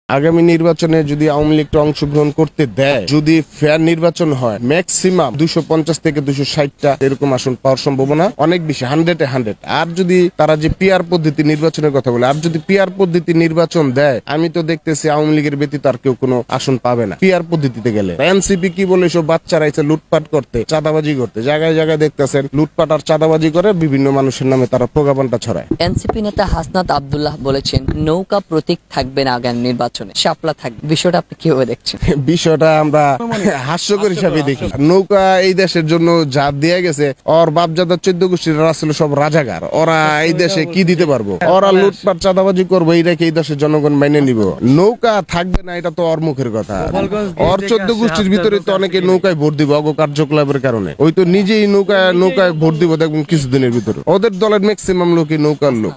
আগামী নির্বাচনে যদি আওয়ামী লীগটা অংশগ্রহণ করতে দেয়, যদি ফেয়ার নির্বাচন হয়, ম্যাক্সিমাম 250 থেকে 260টা এরকম আসন পাওয়ার সম্ভাবনা অনেক বেশি, 100-এ 100। আর যদি তারা যে পিআর পদ্ধতি নির্বাচনের কথা বলে, আর যদি পিআর পদ্ধতি নির্বাচন দেয়, আমি তো দেখতেছি আওয়ামী লীগের ব্যতীত আর কেউ কোনো আসন পাবে না পিআর পদ্ধতিতে গেলে। এনসিপি কি বলে, সব বাচ্চারা এসে লুটপাট করতে, চাঁদাবাজি করতে, জায়গায় জায়গায় দেখতেছেন লুটপাট আর চাঁদাবাজি করে বিভিন্ন মানুষের নামে তারা প্রজ্ঞাপনটা ছড়ায়। এনসিপি নেতা হাসনাত আব্দুল্লাহ বলেছেন নৌকা প্রতীক থাকবে না আগামী নির্বাচনে, শাপলা থাকবে। বিষয়টা আপনি কিভাবে দেখছেন? বিষয়টা আমরা হাস্যকর হিসাবে দেখি। নৌকা এই দেশের জন্য যা দিয়ে গেছে, ওর বাপজাদার 14 গোষ্ঠীর ছিল সব রাজাগার, ওরা এই দেশে কি দিতে পারবো? ওরা লুটপাট চাঁদাবাজি করবো, এইটাকে এই দেশের জনগণ মেনে নিব। নৌকা থাকবে না এটা তো ওর মুখের কথা। ওর 14 গোষ্ঠীর ভিতরে তো অনেকে নৌকায় ভোট দিব অগ কার্যকলাপের কারণে। ওই তো নিজেই নৌকায় ভোট দিব দেখবেন কিছুদিনের ভিতরে। ওদের দলের ম্যাক্সিমাম লোকই নৌকার লোক।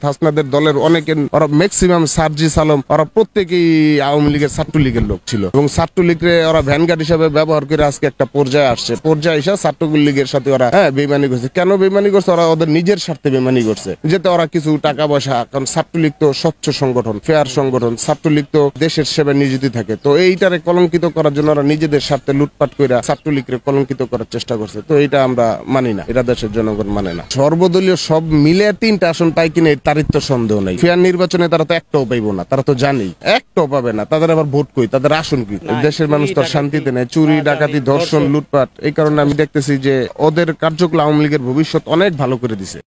হাসনাদের দলের অনেকে, ওরা ম্যাক্সিমাম সার্জিস আলম, ওরা প্রত্যেকেই আওয়ামী লীগের ছাত্রলীগের লোক ছিল এবং ছাত্রলীগরে ওরা ভ্যানগার্ড হিসাবে ব্যবহার করে আজকে একটা পর্যায়ে আসছে। পর্যায়ে এসে ছাত্রলীগের সাথে ওরা বেইমানি করছে। কেন বেইমানি করছে? ওরা ওদের নিজের স্বার্থে বেইমানি করছে, যেতে ওরা কিছু টাকা পয়সা, কারণ ছাত্রলীগ তো স্বচ্ছ সংগঠন, ফেয়ার সংগঠন, ছাত্রলীগ তো দেশের সেবায় নিয়োজিত থাকে। তো এইটারে কলঙ্কিত করার জন্য ওরা নিজেদের স্বার্থে লুটপাট করে ছাত্রলীগরে কলঙ্কিত করার চেষ্টা করছে। তো এটা আমরা মানি না, এটা দেশের জনগণ মানে না। সর্বদলীয় সব মিলে 3টা আসন পাই কিনা তারই তো সন্দেহ নাই। ফেয়ার নির্বাচনে তারা তো একটাও পাইবো না, তারা তো জানি একটাও পাবে না। তাদের আবার ভোট কই, তাদের আসন কি? দেশের মানুষ তো শান্তিতে নেই, চুরি ডাকাতি ধর্ষণ লুটপাট। এই কারণে আমি দেখতেছি যে ওদের কার্যকলাপ আওয়ামী লীগের ভবিষ্যৎ অনেক ভালো করে দিছে।